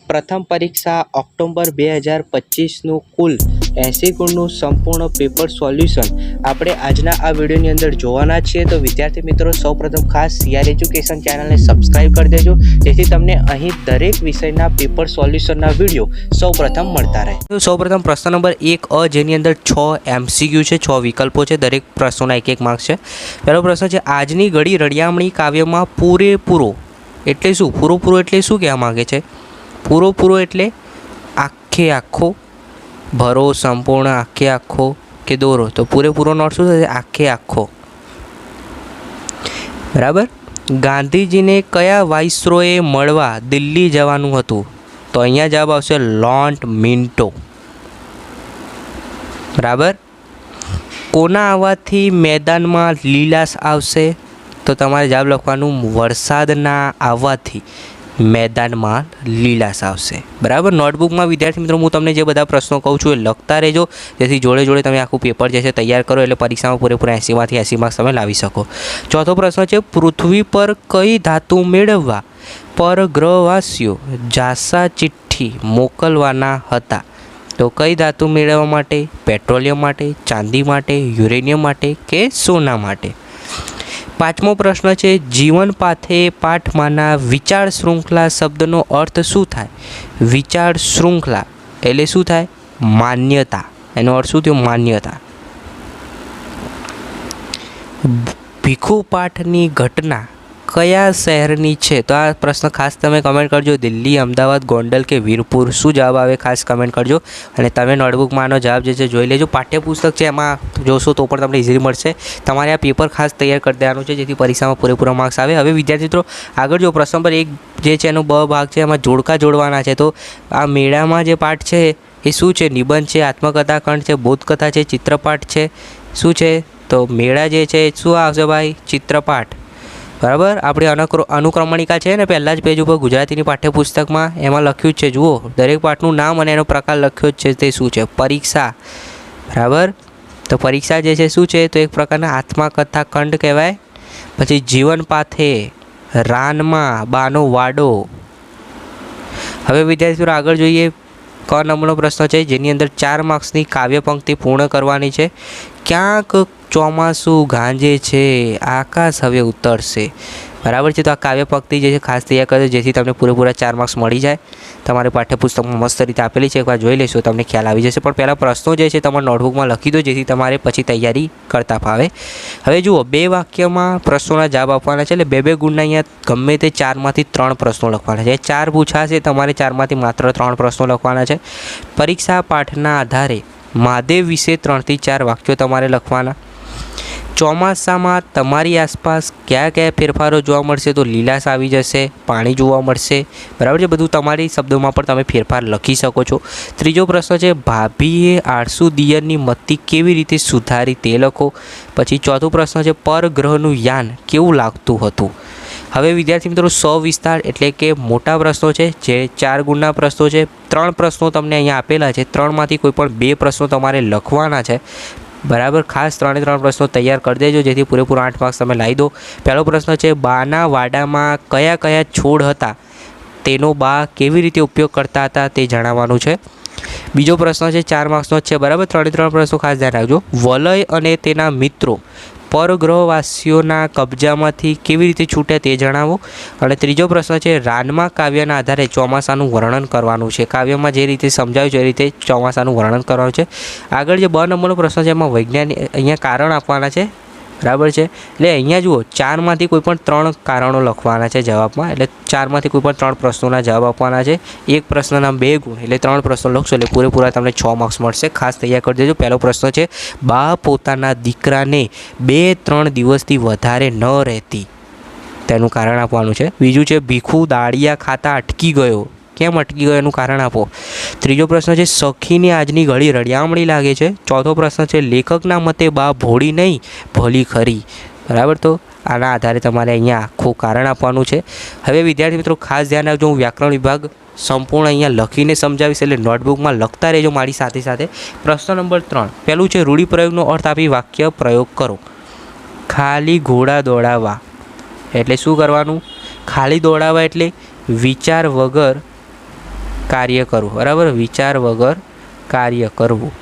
પ્રથમ પરીક્ષા ઓક્ટોબર 2025નું કુલ 80 ગુણનું સંપૂર્ણ પેપર સોલ્યુશન આપણે આજના આ વિડીયોની અંદર જોવાના છીએ। તો વિદ્યાર્થી મિત્રો સૌપ્રથમ ખાસ સીઆર એજ્યુકેશન ચેનલને સબસ્ક્રાઇબ કરી દેજો જેથી તમને અહીં દરેક વિષયના પેપર સોલ્યુશનના વિડીયો સૌપ્રથમ મળતા રહે। તો સૌપ્રથમ પ્રશ્ન નંબર 1 જેની અંદર 6 MCQ છે, 6 વિકલ્પો છે, દરેક પ્રશ્નોના 1 માર્ક્સ છે। પહેલો પ્રશ્ન છે, આજની ઘડી રળિયામણી કાવ્યમાં પૂરેપૂરો એટલે શું? પૂરેપૂરો એટલે શું કહેવા માંગે છે? પૂરેપૂરો એટલે આખે આખો, ભરો, સંપૂર્ણ, આખે આખો કે દોરો। તો પૂરેપૂરોનો અર્થ શું થશે? આખે આખો, બરાબર। ગાંધીજીને કયા વાઇસરોએ મળવા દિલ્હી જવાનું હતું? તો અહીંયા જવાબ આવશે લોર્ડ મિન્ટો, બરાબર। કોના આવવાથી મેદાનમાં લીલાશ આવશે? તો તમારે જવાબ લખવાનું વરસાદના આવવાથી મેદાનમાં લીલાશ આવશે, બરાબર। નોટબુકમાં વિદ્યાર્થી મિત્રો હું તમને જે બધા પ્રશ્નો કહું છું એ લખતા રહેજો જેથી જોડે જોડે તમે આખું પેપર જે છે તૈયાર કરો એટલે પરીક્ષામાં પૂરેપૂરા 80માંથી 80 માર્ક્સ તમે લાવી શકો। ચોથો પ્રશ્ન છે, પૃથ્વી પર કઈ ધાતુ મેળવવા પરગ્રહવાસીઓ જાસા ચિઠ્ઠી મોકલવાના હતા? તો કઈ ધાતુ મેળવવા માટે? પેટ્રોલિયમ માટે, ચાંદી માટે, યુરેનિયમ માટે કે સોના માટે? પાંચમો પ્રશ્ન છે, જીવન પાથે પાઠમાંના વિચાર શૃંખલા શબ્દનો અર્થ શું થાય? વિચાર શૃંખલા એટલે શું થાય? માન્યતા, એનો અર્થ શું થયો? માન્યતા। ભીખુ પાઠની ઘટના કયા શહેરની છે? તો આ પ્રશ્ન ખાસ તમે કમેન્ટ કરજો, દિલ્હી, અમદાવાદ, ગોંડલ કે વીરપુર? શું જવાબ આવે ખાસ કમેન્ટ કરજો અને તમે નોટબુકમાં આનો જવાબ જે છે જોઈ લેજો। પાઠ્યપુસ્તક છે એમાં જોશો તો પણ તમને ઇઝીલી મળશે, તમારે આ પેપર ખાસ તૈયાર કરી દેવાનું છે જેથી પરીક્ષામાં પૂરેપૂરા માર્ક્સ આવે। હવે વિદ્યાર્થી મિત્રો આગળ જો પ્રશ્ન નંબર 1 જે છે એનો બ ભાગ છે, એમાં જોડકા જોડવાના છે। તો આ મેળામાં જે પાઠ છે એ શું છે? નિબંધ છે, આત્મકથા ખંડ છે, બોધકથા છે, ચિત્રપાઠ છે, શું છે? તો મેળા જે છે શું આવશે ભાઈ? ચિત્રપાઠ, બરાબર। આપણી અનુક્રમણિકા છે ને પહેલાં જ પેજ ઉપર ગુજરાતીની પાઠ્યપુસ્તકમાં એમાં લખ્યું જ છે, જુઓ દરેક પાઠનું નામ અને એનો પ્રકાર લખ્યો જ છે, તે શું છે? પરીક્ષા, બરાબર। તો પરીક્ષા જે છે શું છે? તો એક પ્રકારના આત્મકથા ખંડ કહેવાય। પછી જીવન પાથે, રાનમાં, બાનો વાડો। હવે વિદ્યાર્થીઓ આગળ જોઈએ, ક નંબરનો પ્રશ્ન છે જેની અંદર 4 માર્ક્સની કાવ્ય પંક્તિ પૂર્ણ કરવાની છે। ક્યાંક ચોમાસું ગાંજે છે, આકાશ હવે ઉતરશે, બરાબર છે। તો આ કાવ્ય પંક્તિ જે છે ખાસ તૈયાર કરજો જેથી તમને પૂરેપૂરા 4 માર્ક્સ મળી જાય। તમારે પાઠ્યપુસ્તકમાં મસ્ત રીતે આપેલી છે, એકવાર જોઈ લેશો તમને ખ્યાલ આવી જશે। પણ પહેલાં પ્રશ્નો જે છે તમારા નોટબુકમાં લખી દો જેથી તમારે પછી તૈયારી કરતા ફાવે। હવે જુઓ 2 વાક્યમાં પ્રશ્નોના જવાબ આપવાના છે એટલે 2 ગુણના અહીંયા ગમે તે 4માંથી 3 પ્રશ્નો લખવાના છે। 4 પૂછાશે, તમારે 4માંથી માત્ર 3 પ્રશ્નો લખવાના છે। પરીક્ષા પાઠના આધારે મહાદેવ વિશે 3 થી 4 વાક્યો તમારે લખવાના। ચોમાસામાં તમારી આસપાસ કયા કયા ફેરફારો જોવા મળશે? તો લીલાશ આવી જશે, પાણી જોવા મળશે, બરાબર છે। બધું તમારી શબ્દોમાં પણ તમે ફેરફાર લખી શકો છો। ત્રીજો પ્રશ્ન છે, ભાભીએ આળસુ દિયરની મતિ કેવી રીતે સુધારી તે લખો। પછી ચોથો પ્રશ્ન છે, પરગ્રહનું યાન કેવું લાગતું હતું? હવે વિદ્યાર્થી મિત્રો સવિસ્તાર એટલે કે મોટા પ્રશ્નો છે જે 4 ગુણના પ્રશ્નો છે। 3 પ્રશ્નો તમને અહીંયા આપેલા છે, 3માંથી કોઈ પણ 2 પ્રશ્નો તમારે લખવાના છે, બરાબર। ખાસ 3 પ્રશ્નો તૈયાર કરી દેજો જેથી પૂરેપૂરા 8 માર્ક્સ તમે લાવી દો। પહેલો પ્રશ્ન છે, બાના વાડામાં કયા કયા છોડ હતા તેનો બા કેવી રીતે ઉપયોગ કરતા હતા તે જણાવવાનું છે। બીજો પ્રશ્ન છે 4 માર્ક્સનો જ છે, બરાબર। 3 પ્રશ્નો ખાસ ધ્યાન રાખજો। વલય અને તેના મિત્રો પરગ્રહવાસીઓના કબજામાંથી કેવી રીતે છૂટ્યા તે જણાવો। અને ત્રીજો પ્રશ્ન છે, રાનમાં કાવ્યના આધારે ચોમાસાનું વર્ણન કરવાનું છે। કાવ્યમાં જે રીતે સમજાવ્યું છે એ રીતે ચોમાસાનું વર્ણન કરવાનું છે। આગળ જે 2 નંબરનો પ્રશ્ન છે એમાં વૈજ્ઞાનિક અહીંયા કારણ આપવાના છે, બરાબર છે। એટલે અહીંયા જુઓ 4માંથી કોઈ પણ 3 કારણો લખવાના છે જવાબમાં, એટલે 4માંથી કોઈ પણ 3 પ્રશ્નોના જવાબ આપવાના છે। એક પ્રશ્નના 2 ગુણ એટલે 3 પ્રશ્નો લખશો એટલે પૂરેપૂરા તમને 6 માર્ક્સ મળશે। ખાસ તૈયાર કરી દેજો। પહેલો પ્રશ્ન છે, બા પોતાના દીકરાને 2-3 દિવસથી વધારે ન રહેતી, તેનું કારણ આપવાનું છે। બીજું છે, ભીખુ દાળિયા ખાતા અટકી ગયો, કેમ અટકી ગયો એનું કારણ આપો। ત્રીજો પ્રશ્ન છે, સખીની આજની ઘડી રળિયામણી લાગે છે। ચોથો પ્રશ્ન છે, લેખકના મતે બા ભોળી નહીં ભલી ખરી, બરાબર। તો આના આધારે તમારે અહીંયા આખું કારણ આપવાનું છે। હવે વિદ્યાર્થી મિત્રો ખાસ ધ્યાન રાખજો, હું વ્યાકરણ વિભાગ સંપૂર્ણ અહીંયા લખીને સમજાવીશ એટલે નોટબુકમાં લખતા રહેજો મારી સાથે સાથે। પ્રશ્ન નંબર 3 પહેલું છે, રૂઢિપ્રયોગનો અર્થ આપી વાક્ય પ્રયોગ કરો। ખાલી ઘોડા દોડાવવા એટલે શું કરવાનું? ખાલી દોડાવવા એટલે વિચાર વગર કાર્ય કરવું, બરાબર, વિચાર વગર કાર્ય કરવું.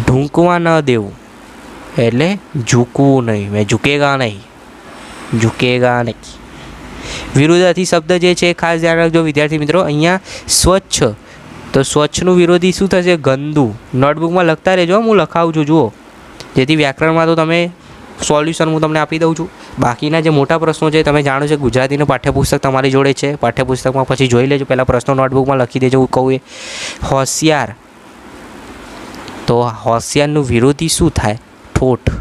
ઢૂંકવા ન દેવું એટલે ઝૂકવું નહીં, મેં ઝૂકેગા નહીં, ઝૂકેગા નહીં. વિરુદ્ધાર્થી શબ્દ જે છે ખાસ ધ્યાન રાખજો વિદ્યાર્થી મિત્રો. અહીંયા સ્વચ્છ, તો સ્વચ્છનું વિરોધી શું થશે? ગંદુ. નોટબુકમાં લખતા રહેજો, હું લખાવું છું જુઓ, જેથી વ્યાકરણમાં તો તમે સોલ્યુશન હું તમને આપી દઉં છું. બાકીના જે મોટા પ્રશ્નો છે તમે જાણો છો ગુજરાતીનું પાઠ્યપુસ્તક તમારી જોડે છે, પાઠ્યપુસ્તકમાં પછી જોઈ લેજો. પહેલાં પ્રશ્નો નોટબુકમાં લખી દેજો. હું કહું એ હોશિયાર, તો હોશિયારનું વિરોધી શું થાય? ઠોઠ.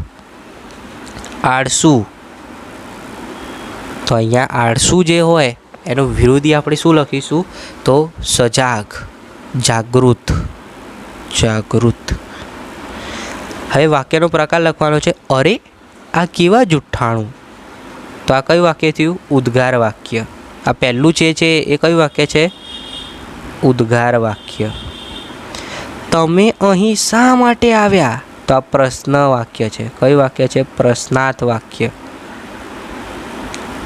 આળસુ, તો અહીંયા આળસુ જે હોય એનું વિરોધી આપણે શું લખીશું? તો સજાગ, જાગૃત, જાગૃત. હવે વાક્યનો પ્રકાર લખવાનો છે. અરે આ કેવા જુઠ્ઠાણું, તો આ કયું વાક્ય થયું? ઉદ્ગાર વાક્ય. આ પહેલું છે એ કયું વાક્ય છે? ઉદ્ગાર વાક્ય. તમે અહીં શા માટે આવ્યા, તો આ પ્રશ્ન વાક્ય છે. કયું વાક્ય છે? પ્રશ્નાર્થ વાક્ય.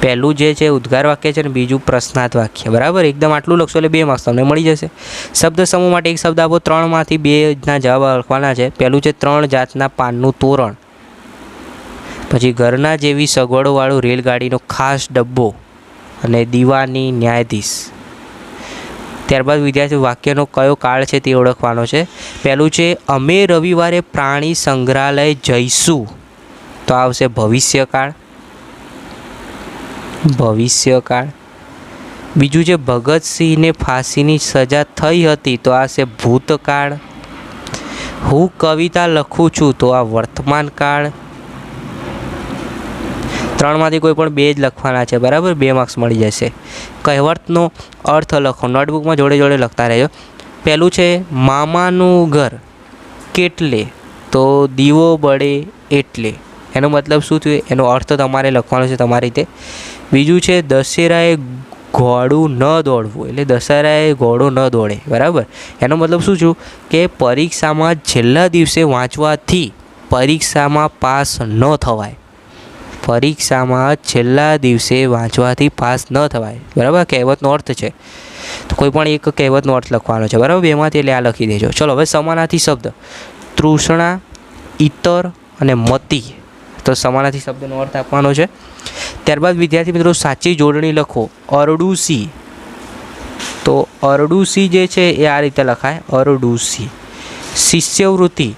પહેલું જે છે ઉદ્ગાર વાક્ય છે ને બીજું પ્રશ્નાર્થ વાક્ય, બરાબર. એકદમ આટલું લખશો એટલે 2 માર્ક્સ તમને મળી જશે. શબ્દ સમૂહ માટે એક શબ્દ આપો, 3માંથી 2ના જવાબ લખવાના છે. પહેલું છે 3 જાતના પાનનું તોરણ, પછી ઘરના જેવી સગવડોવાળું રેલગાડીનો ખાસ ડબ્બો અને દીવાની ન્યાયાધીશ. ત્યારબાદ વિદ્યાર્થી વાક્યનો કયો કાળ છે તે ઓળખવાનો છે. પહેલું છે અમે રવિવારે પ્રાણી સંગ્રહાલય જઈશું, તો આવશે ભવિષ્યકાળ, ભવિષ્યકાળ. બીજું છે ભગતસિંહને ફાંસીની સજા થઈ હતી, તો આ છે ભૂતકાળ. હું કવિતા લખું છું, તો આ વર્તમાન કાળ. 3માંથી કોઈ પણ 2 જ લખવાના છે, બરાબર. 2 માર્ક્સ મળી જશે. કહેવતનો અર્થ લખો, નોટબુકમાં જોડે જોડે લખતા રહેજો. પહેલું છે મામાનું ઘર કેટલે, તો દીવો બળે એટલે. એનો મતલબ શું થયું? એનો અર્થ તમારે લખવાનો છે તમારી રીતે. બીજું છે દશેરાએ ઘોડું ન દોડવું, એટલે દશેરાએ ઘોડો ન દોડે, બરાબર. એનો મતલબ શું થયું કે પરીક્ષામાં છેલ્લા દિવસે વાંચવાથી પરીક્ષામાં પાસ ન થવાય, પરીક્ષામાં છેલ્લા દિવસે વાંચવાથી પાસ ન થવાય, બરાબર. કહેવતનો અર્થ છે, તો કોઈ પણ એક કહેવતનો અર્થ લખવાનો છે, બરાબર. 2માંથી એટલે આ લખી દેજો. ચલો હવે સમાનાર્થી શબ્દ તૃષ્ણા, ઇતર અને મતિ, તો સમાનાર્થી શબ્દનો અર્થ આપવાનો છે. ત્યારબાદ વિદ્યાર્થી મિત્રો સાચી જોડણી લખો. અરડુસી, તો અરડુસી જે છે એ આ રીતે લખાય, અરડુસી. શિષ્યવૃત્તિ,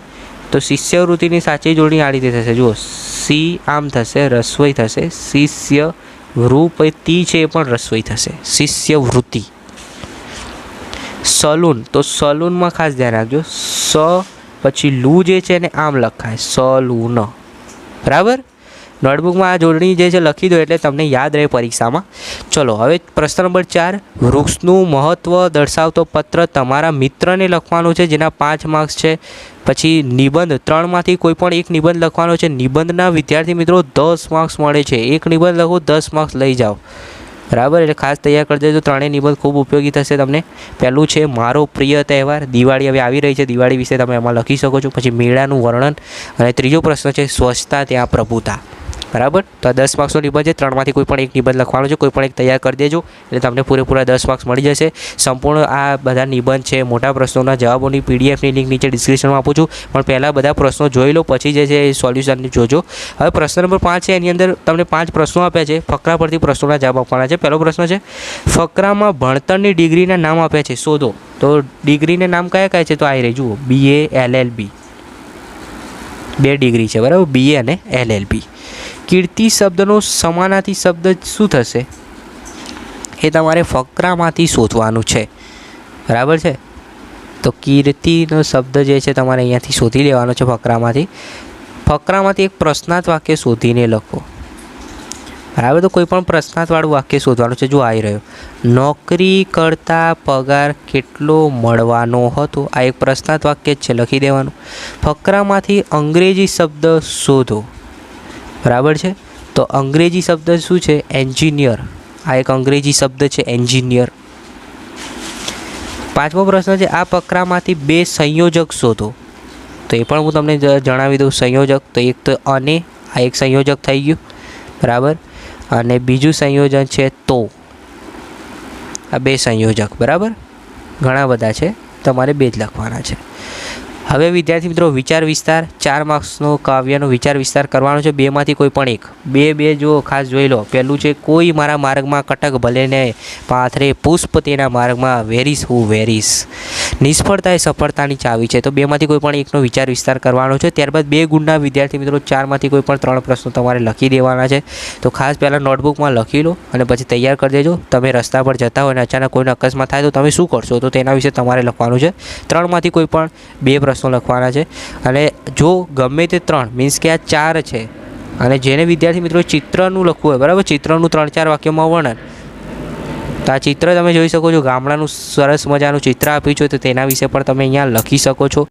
તો શિષ્યવૃત્તિની સાચી જોડણી આ રીતે થશે, જુઓ. સી આમ થશે, રસ્વઈ થશે. શિષ્ય વૃત્તિ છે એ પણ રસ્વઈ થશે, શિષ્યવૃત્તિ. સલૂન, તો સલૂનમાં ખાસ ધ્યાન રાખજો, સ પછી લુ જે છે ને આમ લખાય, સલૂન, બરાબર. નોટબુકમાં આ જોડણી જે છે લખી દો એટલે તમને યાદ રહે પરીક્ષામાં. ચલો હવે પ્રશ્ન નંબર 4, વૃક્ષનું મહત્ત્વ દર્શાવતો પત્ર તમારા મિત્રને લખવાનો છે, જેના 5 માર્ક્સ છે. પછી નિબંધ, 3માંથી કોઈ પણ એક નિબંધ લખવાનો છે. નિબંધના વિદ્યાર્થી મિત્રો 10 માર્ક્સ મળે છે. એક નિબંધ લખો 10 માર્ક્સ લઈ જાઓ, બરાબર. એટલે ખાસ તૈયાર કરી દેજો, 3 નિબંધ ખૂબ ઉપયોગી થશે તમને. પહેલું છે મારો પ્રિય તહેવાર, દિવાળી હવે આવી રહી છે, દિવાળી વિશે તમે એમાં લખી શકો છો. પછી મેળાનું વર્ણન, અને ત્રીજો પ્રશ્ન છે સ્વચ્છતા ત્યાં પ્રભુતા, બરાબર. તો આ 10 માર્ક્સનો નિબંધ છે. 3માંથી કોઈ પણ એક નિબંધ લખવાનો છે, કોઈ પણ એક તૈયાર કરી દેજો એટલે તમને પૂરેપૂરા 10 માર્ક્સ મળી જશે. સંપૂર્ણ આ બધા નિબંધ છે, મોટા પ્રશ્નોના જવાબોની પીડીએફની લિંક નીચે ડિસ્ક્રિપ્શનમાં આપું છું, પણ પહેલાં બધા પ્રશ્નો જોઈ લો, પછી જે છે એ સોલ્યુશન જોજો. હવે પ્રશ્ન નંબર 5 છે, એની અંદર તમને 5 પ્રશ્નો આપ્યા છે, ફકરા પરથી પ્રશ્નોના જવાબ આપવાના છે. પહેલો પ્રશ્ન છે ફકરામાં ભણતરની ડિગ્રીના નામ આપ્યા છે, શોધો. તો ડિગ્રીના નામ કયા કયા છે? તો આવી રહી, જુઓ, BA LLB, 2 ડિગ્રી છે, બરાબર, BA અને LLB. કીર્તિ શબ્દનો સમાનાર્થી શબ્દ શું થશે એ તમારે ફકરામાંથી શોધવાનું છે, બરાબર છે. તો કીર્તિનો શબ્દ જે છે તમારે અહીંયાથી શોધી લેવાનો છે ફકરામાંથી. ફકરામાંથી એક પ્રશ્નાર્થ વાક્ય શોધીને લખો, બરાબર. તો કોઈ પણ પ્રશ્નાર્થવાળું વાક્ય શોધવાનું છે. જો આવી રહ્યો, નોકરી કરતા પગાર કેટલો મળવાનો હતો, આ એક પ્રશ્નાર્થ વાક્ય જ છે, લખી દેવાનું. ફકરામાંથી અંગ્રેજી શબ્દ શોધો, બરાબર છે. તો અંગ્રેજી શબ્દ શું છે? એન્જિનિયર, આ એક અંગ્રેજી શબ્દ છે, એન્જિનિયર. 5મો પ્રશ્ન છે આ ફકરામાંથી 2 સંયોજક શોધો, તો એ પણ હું તમને જણાવી દઉં. સંયોજક તો એક તો અને, આ એક સંયોજક થઈ ગયું, બરાબર. અને બીજું સંયોજન છે તો, આ 2 સંયોજક, બરાબર. ઘણા બધા છે, તમારે 2 જ લખવાના છે. હવે વિદ્યાર્થી મિત્રો વિચાર વિસ્તાર 4 માર્ક્સનો કાવ્યનો વિચાર વિસ્તાર કરવાનો છે. 2માંથી કોઈ પણ એક. 2 જો ખાસ જોઈ લો. પહેલું છે, કોઈ મારા માર્ગમાં કટક ભલે ને પાથરે પુષ્પ તેના માર્ગમાં વેરીશ હું વેરીશ. નિષ્ફળતા એ સફળતાની ચાવી છે. તો 2માંથી કોઈ પણ એકનો વિચાર વિસ્તાર કરવાનો છે. ત્યારબાદ 2 ગુણના વિદ્યાર્થી મિત્રો 4માંથી કોઈ પણ 3 પ્રશ્નો તમારે લખી દેવાના છે. તો ખાસ પહેલાં નોટબુકમાં લખી લો અને પછી તૈયાર કરી દેજો. તમે રસ્તા પર જતા હોય અને અચાનક કોઈને અકસ્માત થાય તો તમે શું કરશો, તો તેના વિશે તમારે લખવાનું છે. 3માંથી કોઈ પણ 2 પ્રશ્નો લખવાના છે. અને જો ગમે તે 3 મીન્સ કે આ 4 છે અને જેને વિદ્યાર્થી મિત્રો ચિત્રનું લખવું હોય, બરાબર, ચિત્રનું 3-4 વાક્યમાં વર્ણન, તો આ ચિત્ર તમે જોઈ શકો છો. ગામડાનું સરસ મજાનું ચિત્ર આપ્યું છે, તો તેના વિશે પણ તમે અહીંયા લખી શકો છો.